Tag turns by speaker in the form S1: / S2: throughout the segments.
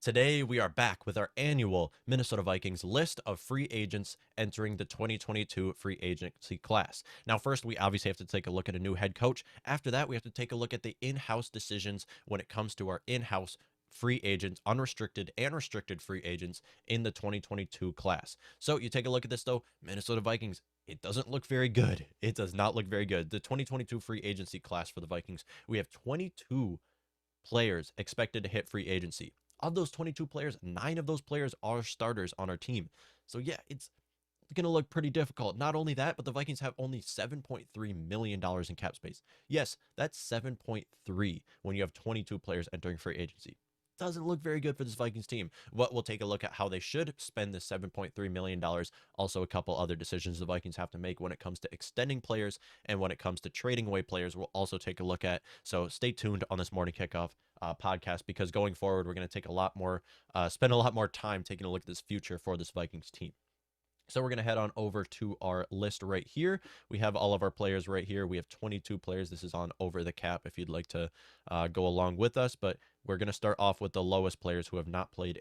S1: Today, we are back with our annual Minnesota Vikings list of free agents entering the 2022 free agency class. Now, first, we obviously have to take a look at a new head coach. After that, we have to take a look at the in-house decisions when it comes to our in-house free agents, unrestricted and restricted free agents in the 2022 class. So you take a look at this, though, Minnesota Vikings, it doesn't look very good. It does not look very good. The 2022 free agency class for the Vikings, we have 22 players expected to hit free agency. Of those 22 players, 9 of those players are starters on our team. So yeah, it's going to look pretty difficult. Not only that, but the Vikings have only $7.3 million in cap space. Yes, that's 7.3 when you have 22 players entering free agency. Doesn't look very good for this Vikings team. But we'll take a look at how they should spend this $7.3 million. Also, a couple other decisions the Vikings have to make when it comes to extending players and when it comes to trading away players, we'll also take a look at. So stay tuned on this Morning Kickoff podcast, because going forward, we're going to take spend a lot more time taking a look at this future for this Vikings team. So we're going to head on over to our list right here. We have all of our players right here. We have 22 players. This is on Over the Cap if you'd like to go along with us. But we're going to start off with the lowest players who have not played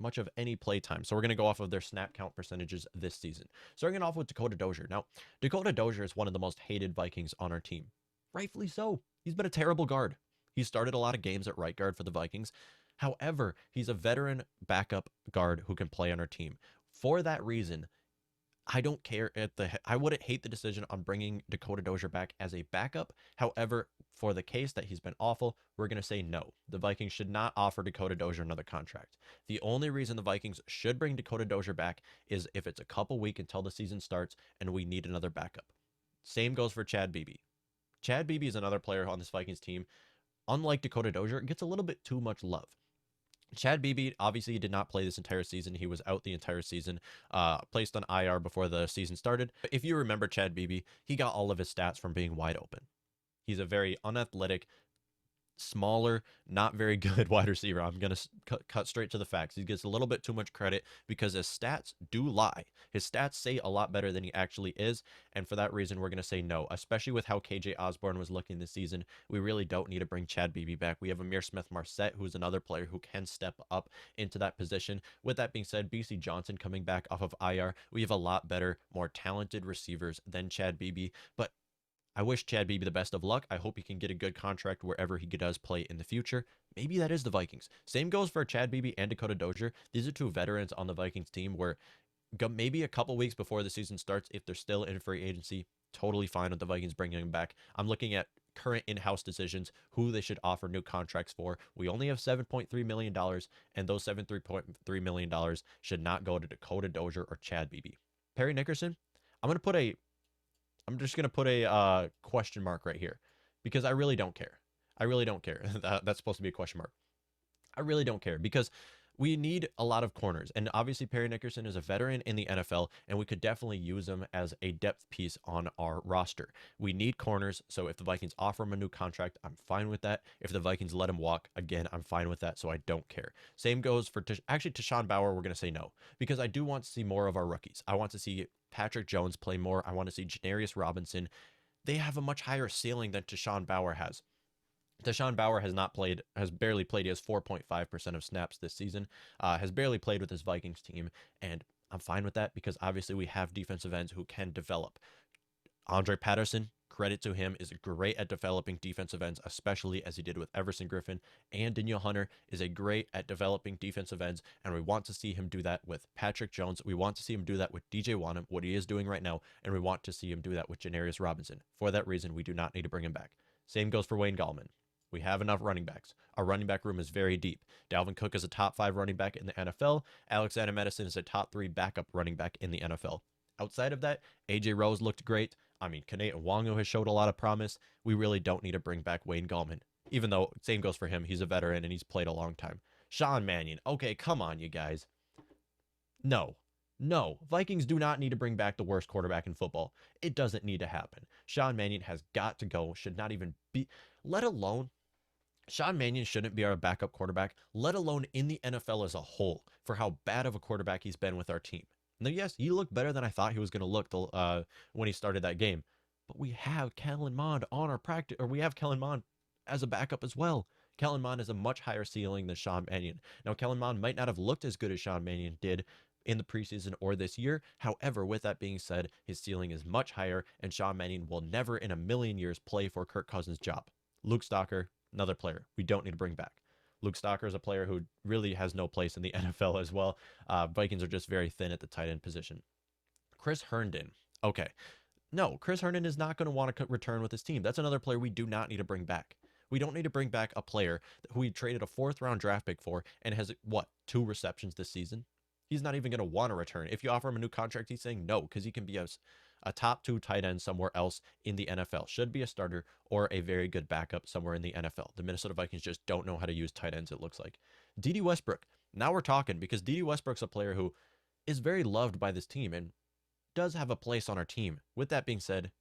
S1: much of any play time. So we're going to go off of their snap count percentages this season. Starting off with Dakota Dozier. Now, Dakota Dozier is one of the most hated Vikings on our team. Rightfully so. He's been a terrible guard. He started a lot of games at right guard for the Vikings. However, he's a veteran backup guard who can play on our team. For that reason, I don't care I wouldn't hate the decision on bringing Dakota Dozier back as a backup. However, for the case that he's been awful, we're going to say no. The Vikings should not offer Dakota Dozier another contract. The only reason the Vikings should bring Dakota Dozier back is if it's a couple weeks until the season starts and we need another backup. Same goes for Chad Beebe. Chad Beebe is another player on this Vikings team. Unlike Dakota Dozier, gets a little bit too much love. Chad Beebe obviously did not play this entire season. He was out the entire season, placed on IR before the season started. If you remember Chad Beebe, he got all of his stats from being wide open. He's a very unathletic, smaller, not very good wide receiver. I'm going to cut straight to the facts. He gets a little bit too much credit because his stats do lie. His stats say a lot better than he actually is, and for that reason, we're going to say no, especially with how KJ Osborne was looking this season. We really don't need to bring Chad Beebe back. We have Amir Smith-Marset, who's another player who can step up into that position. With that being said, BC Johnson coming back off of IR, we have a lot better, more talented receivers than Chad Beebe, but I wish Chad Beebe the best of luck. I hope he can get a good contract wherever he does play in the future. Maybe that is the Vikings. Same goes for Chad Beebe and Dakota Dozier. These are two veterans on the Vikings team where maybe a couple weeks before the season starts, if they're still in free agency, totally fine with the Vikings bringing them back. I'm looking at current in-house decisions, who they should offer new contracts for. We only have $7.3 million, and those $7.3 million should not go to Dakota Dozier or Chad Beebe. Perry Nickerson, I'm just going to put a question mark right here because I really don't care. I really don't care. That's supposed to be a question mark. I really don't care because we need a lot of corners. And obviously, Perry Nickerson is a veteran in the NFL, and we could definitely use him as a depth piece on our roster. We need corners. So if the Vikings offer him a new contract, I'm fine with that. If the Vikings let him walk, again, I'm fine with that. So I don't care. Same goes for Tashawn Bauer. We're going to say no because I do want to see more of our rookies. I want to see Patrick Jones play more. I want to see Janarius Robinson. They have a much higher ceiling than Tashawn Bauer has. Tashawn Bauer has barely played. He has 4.5% of snaps this season, has barely played with his Vikings team, and I'm fine with that because obviously we have defensive ends who can develop. Andre Patterson, credit to him, is great at developing defensive ends, especially as he did with Everson Griffin, and Danielle Hunter is great at developing defensive ends, and we want to see him do that with Patrick Jones. We want to see him do that with DJ Wanham, what he is doing right now, and we want to see him do that with Janarius Robinson. For that reason, we do not need to bring him back. Same goes for Wayne Gallman. We have enough running backs. Our running back room is very deep. Dalvin Cook is a top 5 running back in the NFL. Alexander Madison is a top 3 backup running back in the NFL. Outside of that, AJ Rose looked great. Kane Nwangu has showed a lot of promise. We really don't need to bring back Wayne Gallman. Even though, same goes for him. He's a veteran and he's played a long time. Sean Mannion. Okay, come on, you guys. No. Vikings do not need to bring back the worst quarterback in football. It doesn't need to happen. Sean Mannion has got to go. Should not even be, let alone, Sean Mannion shouldn't be our backup quarterback, let alone in the NFL as a whole, for how bad of a quarterback he's been with our team. Now, yes, he looked better than I thought he was going to look when he started that game. But we have Kellen Mond on our practice, or we have Kellen Mond as a backup as well. Kellen Mond has a much higher ceiling than Sean Mannion. Now, Kellen Mond might not have looked as good as Sean Mannion did in the preseason or this year. However, with that being said, his ceiling is much higher, and Sean Mannion will never in a million years play for Kirk Cousins' job. Luke Stalker, another player we don't need to bring back. Luke Stalker is a player who really has no place in the NFL as well. Vikings are just very thin at the tight end position. Chris Herndon. Okay. No, Chris Herndon is not going to want to return with his team. That's another player we do not need to bring back. We don't need to bring back a player who we traded a 4th-round draft pick for and has, what, 2 receptions this season? He's not even going to want to return. If you offer him a new contract, he's saying no because he can be a top 2 tight end somewhere else in the NFL. Should be a starter or a very good backup somewhere in the NFL. The Minnesota Vikings just don't know how to use tight ends, it looks like. D.D. Westbrook. Now we're talking because D.D. Westbrook's a player who is very loved by this team and does have a place on our team. With that being said,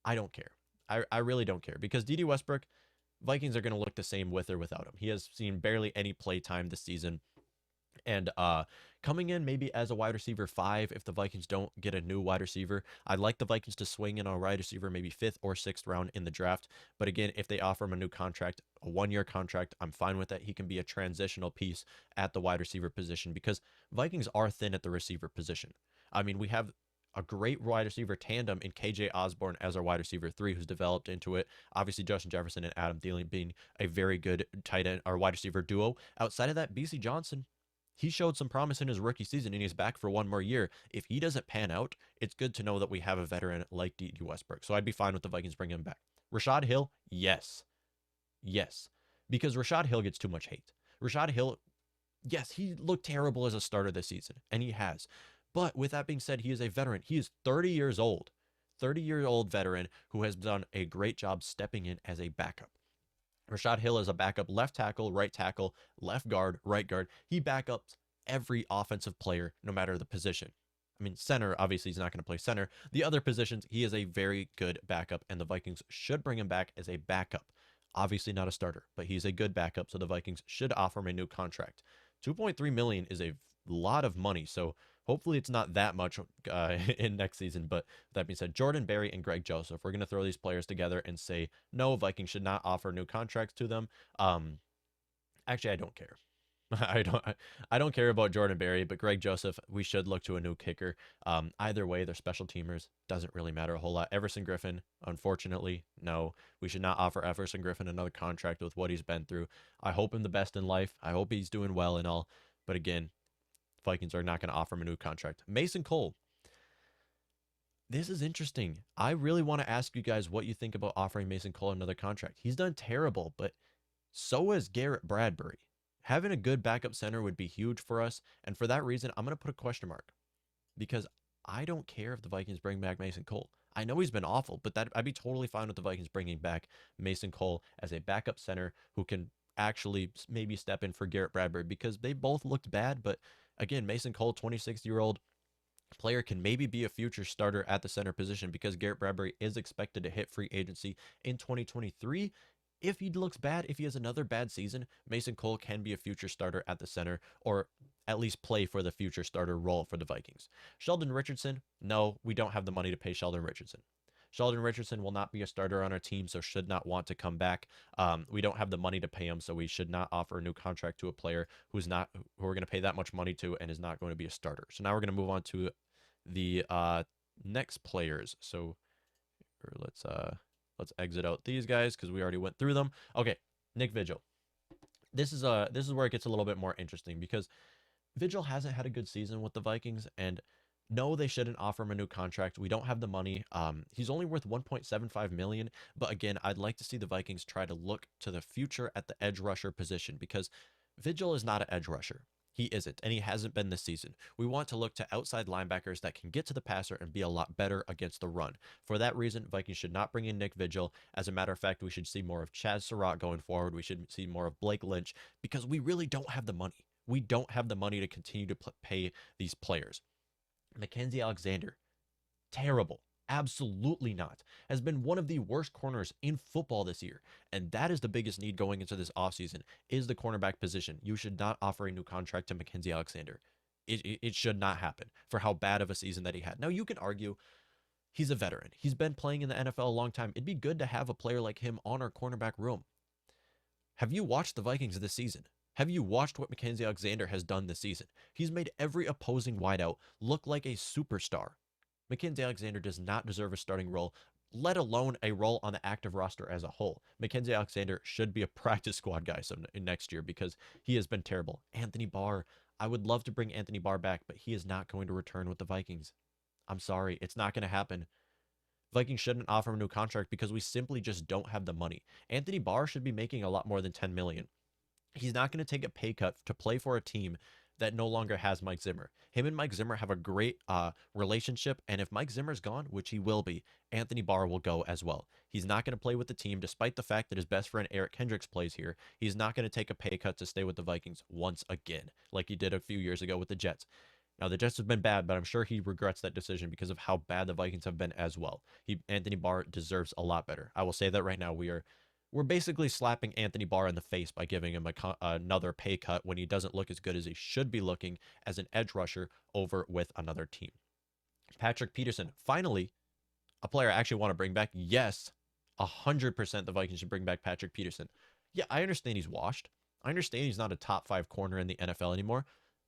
S1: I don't care. I really don't care because D.D. Westbrook, Vikings are going to look the same with or without him. He has seen barely any play time this season. And coming in maybe as a wide receiver 5 if the Vikings don't get a new wide receiver. I'd like the Vikings to swing in a wide receiver maybe 5th or 6th round in the draft. But again, if they offer him a new contract, a 1-year contract, I'm fine with that. He can be a transitional piece at the wide receiver position because Vikings are thin at the receiver position. I mean, we have a great wide receiver tandem in KJ Osborne as our wide receiver 3 who's developed into it. Obviously, Justin Jefferson and Adam Thielen being a very good tight end or wide receiver duo. Outside of that, BC Johnson, he showed some promise in his rookie season and he's back for 1 more year. If he doesn't pan out, it's good to know that we have a veteran like D.D. Westbrook. So I'd be fine with the Vikings bringing him back. Rashad Hill, yes. Yes. Because Rashad Hill gets too much hate. Rashad Hill, yes, he looked terrible as a starter this season, and he has. But with that being said, he is a veteran. He is 30 years old. 30-year-old veteran who has done a great job stepping in as a backup. Rashad Hill is a backup left tackle, right tackle, left guard, right guard. He backups every offensive player, no matter the position. I mean, center, obviously, he's not going to play center. The other positions, he is a very good backup, and the Vikings should bring him back as a backup. Obviously not a starter, but he's a good backup, so the Vikings should offer him a new contract. $2.3 million is a lot of money, so hopefully it's not that much in next season. But that being said, Jordan Berry and Greg Joseph, we're going to throw these players together and say, no, Vikings should not offer new contracts to them. Actually, I don't care. I don't care about Jordan Berry, but Greg Joseph, we should look to a new kicker. Either way, they're special teamers. Doesn't really matter a whole lot. Everson Griffin, unfortunately, no. We should not offer Everson Griffin another contract with what he's been through. I hope him the best in life. I hope he's doing well and all. But again, Vikings are not going to offer him a new contract. Mason Cole. This is interesting. I really want to ask you guys what you think about offering Mason Cole another contract. He's done terrible, but so is Garrett Bradbury. Having a good backup center would be huge for us. And for that reason, I'm going to put a question mark because I don't care if the Vikings bring back Mason Cole. I know he's been awful, but I'd be totally fine with the Vikings bringing back Mason Cole as a backup center who can actually maybe step in for Garrett Bradbury because they both looked bad. But again, Mason Cole, 26-year-old player, can maybe be a future starter at the center position because Garrett Bradbury is expected to hit free agency in 2023. If he looks bad, if he has another bad season, Mason Cole can be a future starter at the center or at least play for the future starter role for the Vikings. Sheldon Richardson, no, we don't have the money to pay Sheldon Richardson. Sheldon Richardson will not be a starter on our team, so should not want to come back. We don't have the money to pay him, so we should not offer a new contract to a player who we're going to pay that much money to and is not going to be a starter. So now we're going to move on to the next players. So let's exit out these guys because we already went through them. Okay, Nick Vigil. This is where it gets a little bit more interesting because Vigil hasn't had a good season with the Vikings, and no, they shouldn't offer him a new contract. We don't have the money. He's only worth $1.75 million, but again, I'd like to see the Vikings try to look to the future at the edge rusher position because Vigil is not an edge rusher. He isn't, and he hasn't been this season. We want to look to outside linebackers that can get to the passer and be a lot better against the run. For that reason, Vikings should not bring in Nick Vigil. As a matter of fact, we should see more of Chaz Surratt going forward. We should see more of Blake Lynch because we really don't have the money. We don't have the money to continue to pay these players. Mackenzie Alexander, terrible. Absolutely not. Has been one of the worst corners in football this year. And that is the biggest need going into this offseason is the cornerback position. You should not offer a new contract to Mackenzie Alexander. It should not happen for how bad of a season that he had. Now, you can argue he's a veteran. He's been playing in the NFL a long time. It'd be good to have a player like him on our cornerback room. Have you watched the Vikings this season? Have you watched what Mackenzie Alexander has done this season? He's made every opposing wideout look like a superstar. Mackenzie Alexander does not deserve a starting role, let alone a role on the active roster as a whole. Mackenzie Alexander should be a practice squad guy next year because he has been terrible. Anthony Barr, I would love to bring Anthony Barr back, but he is not going to return with the Vikings. I'm sorry, it's not going to happen. Vikings shouldn't offer him a new contract because we simply just don't have the money. Anthony Barr should be making a lot more than $10 million. He's not going to take a pay cut to play for a team that no longer has Mike Zimmer. Him and Mike Zimmer have a great relationship, and if Mike Zimmer's gone, which he will be, Anthony Barr will go as well. He's not going to play with the team, despite the fact that his best friend Eric Hendricks plays here. He's not going to take a pay cut to stay with the Vikings once again, like he did a few years ago with the Jets. Now, the Jets have been bad, but I'm sure he regrets that decision because of how bad the Vikings have been as well. Anthony Barr deserves a lot better. I will say that right now. We're basically slapping Anthony Barr in the face by giving him another pay cut when he doesn't look as good as he should be looking as an edge rusher over with another team. Patrick Peterson, finally, a player I actually want to bring back. Yes, 100% the Vikings should bring back Patrick Peterson. Yeah, I understand he's washed. I understand he's not a top 5 corner in the NFL anymore.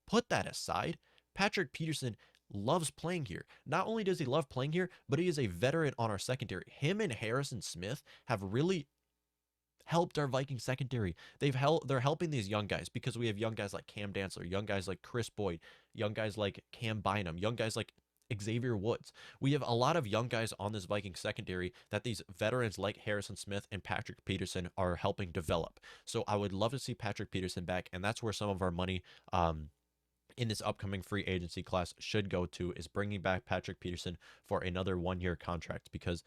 S1: Put that aside. Patrick Peterson loves playing here. Not only does he love playing here, but he is a veteran on our secondary. Him and Harrison Smith have really helped our Viking secondary. They're helping these young guys because we have young guys like Cam Dantzler, young guys like Chris Boyd, young guys like Cam Bynum, young guys like Xavier Woods. We have a lot of young guys on this Viking secondary that these veterans like Harrison Smith and Patrick Peterson are helping develop. So I would love to see Patrick Peterson back, and that's where some of our money in this upcoming free agency class should go to, is bringing back Patrick Peterson for another 1-year contract, because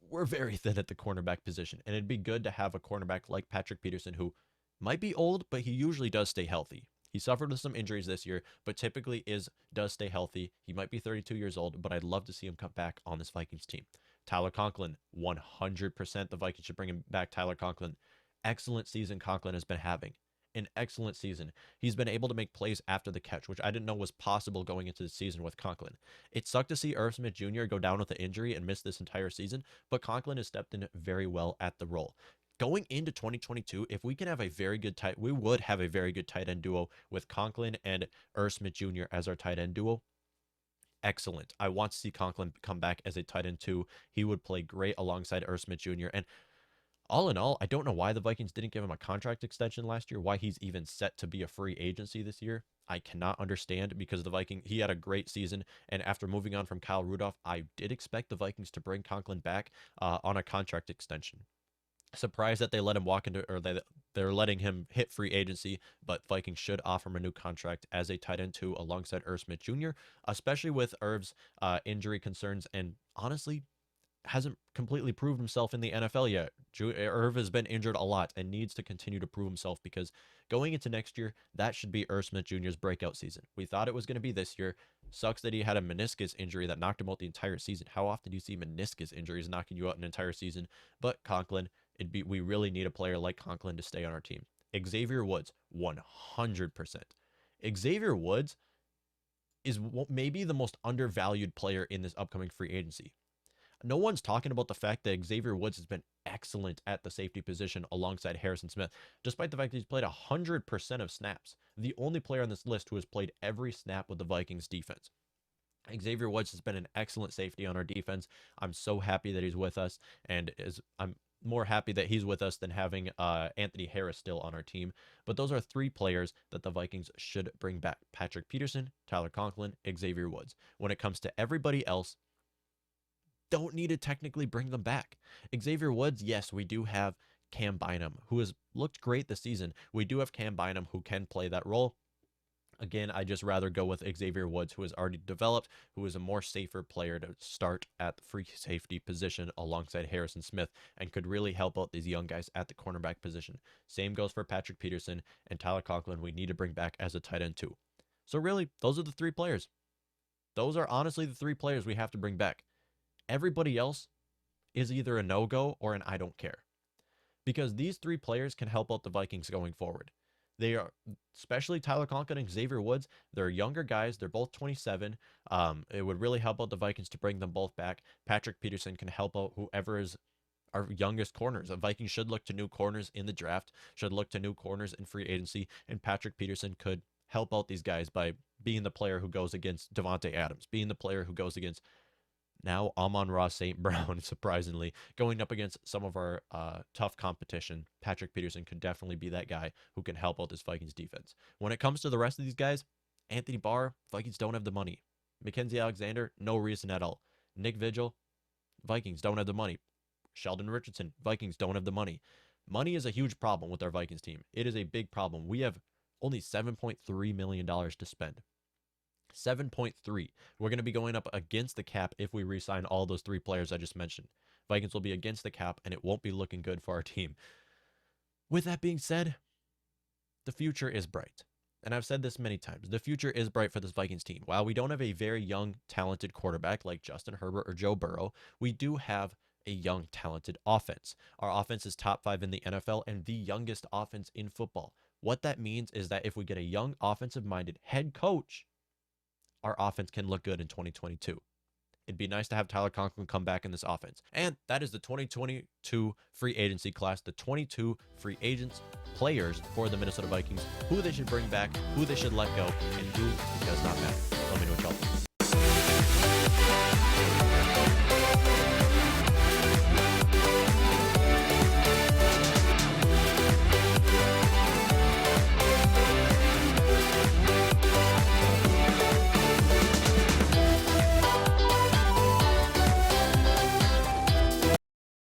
S1: we're very thin at the cornerback position, and it'd be good to have a cornerback like Patrick Peterson, who might be old, but he usually does stay healthy. He suffered with some injuries this year, but typically does stay healthy. He might be 32 years old, but I'd love to see him come back on this Vikings team. Tyler Conklin, 100% the Vikings should bring him back. Tyler Conklin, excellent season Conklin has been having. An excellent season. He's been able to make plays after the catch, which I didn't know was possible going into the season with Conklin. It sucked to see Irv Smith Jr. go down with an injury and miss this entire season, but Conklin has stepped in very well at the role. Going into 2022, if we can have we would have a very good tight end duo with Conklin and Irv Smith Jr. as our tight end duo. Excellent. I want to see Conklin come back as a tight end too. He would play great alongside Irv Smith Jr. And all in all, I don't know why the Vikings didn't give him a contract extension last year, why he's even set to be a free agency this year. I cannot understand, because he had a great season, and after moving on from Kyle Rudolph, I did expect the Vikings to bring Conklin back on a contract extension. Surprised that they let him they're letting him hit free agency, but Vikings should offer him a new contract as a tight end too, alongside Irv Smith Jr., especially with Irv's injury concerns, and honestly, hasn't completely proved himself in the NFL yet. Irv has been injured a lot and needs to continue to prove himself, because going into next year, that should be Irv Smith Jr.'s breakout season. We thought it was going to be this year. Sucks that he had a meniscus injury that knocked him out the entire season. How often do you see meniscus injuries knocking you out an entire season? But Conklin, we really need a player like Conklin to stay on our team. Xavier Woods, 100%. Xavier Woods is maybe the most undervalued player in this upcoming free agency. No one's talking about the fact that Xavier Woods has been excellent at the safety position alongside Harrison Smith, despite the fact that he's played 100% of snaps. The only player on this list who has played every snap with the Vikings defense. Xavier Woods has been an excellent safety on our defense. I'm so happy that he's with us, and I'm more happy that he's with us than having Anthony Harris still on our team. But those are 3 players that the Vikings should bring back: Patrick Peterson, Tyler Conklin, Xavier Woods. When it comes to everybody else, don't need to technically bring them back. Xavier Woods, yes, we do have Cam Bynum, who has looked great this season. We do have Cam Bynum who can play that role. Again, I just rather go with Xavier Woods, who has already developed, who is a more safer player to start at the free safety position alongside Harrison Smith, and could really help out these young guys at the cornerback position. Same goes for Patrick Peterson and Tyler Conklin. We need to bring back as a tight end too. So really, those are the 3 players. Those are honestly the 3 players we have to bring back. Everybody else is either a no-go or an I don't care, because these 3 players can help out the Vikings going forward. They are, especially Tyler Conklin and Xavier Woods, they're younger guys. They're both 27. It would really help out the Vikings to bring them both back. Patrick Peterson can help out whoever is our youngest corners. The Vikings should look to new corners in the draft, should look to new corners in free agency, and Patrick Peterson could help out these guys by being the player who goes against Devontae Adams, being the player who goes against now Amon-Ra St. Brown, surprisingly, going up against some of our tough competition. Patrick Peterson could definitely be that guy who can help out this Vikings defense. When it comes to the rest of these guys, Anthony Barr, Vikings don't have the money. Mackenzie Alexander, no reason at all. Nick Vigil, Vikings don't have the money. Sheldon Richardson, Vikings don't have the money. Money is a huge problem with our Vikings team. It is a big problem. We have only $7.3 million to spend. 7.3. We're going to be going up against the cap if we re-sign all those 3 players I just mentioned. Vikings will be against the cap, and it won't be looking good for our team. With that being said, the future is bright. And I've said this many times. The future is bright for this Vikings team. While we don't have a very young, talented quarterback like Justin Herbert or Joe Burrow, we do have a young, talented offense. Our offense is top 5 in the NFL and the youngest offense in football. What that means is that if we get a young, offensive-minded head coach, our offense can look good in 2022. It'd be nice to have Tyler Conklin come back in this offense. And that is the 2022 free agency class, the 22 free agents, players for the Minnesota Vikings, who they should bring back, who they should let go, and who does not matter. Let me know what y'all think.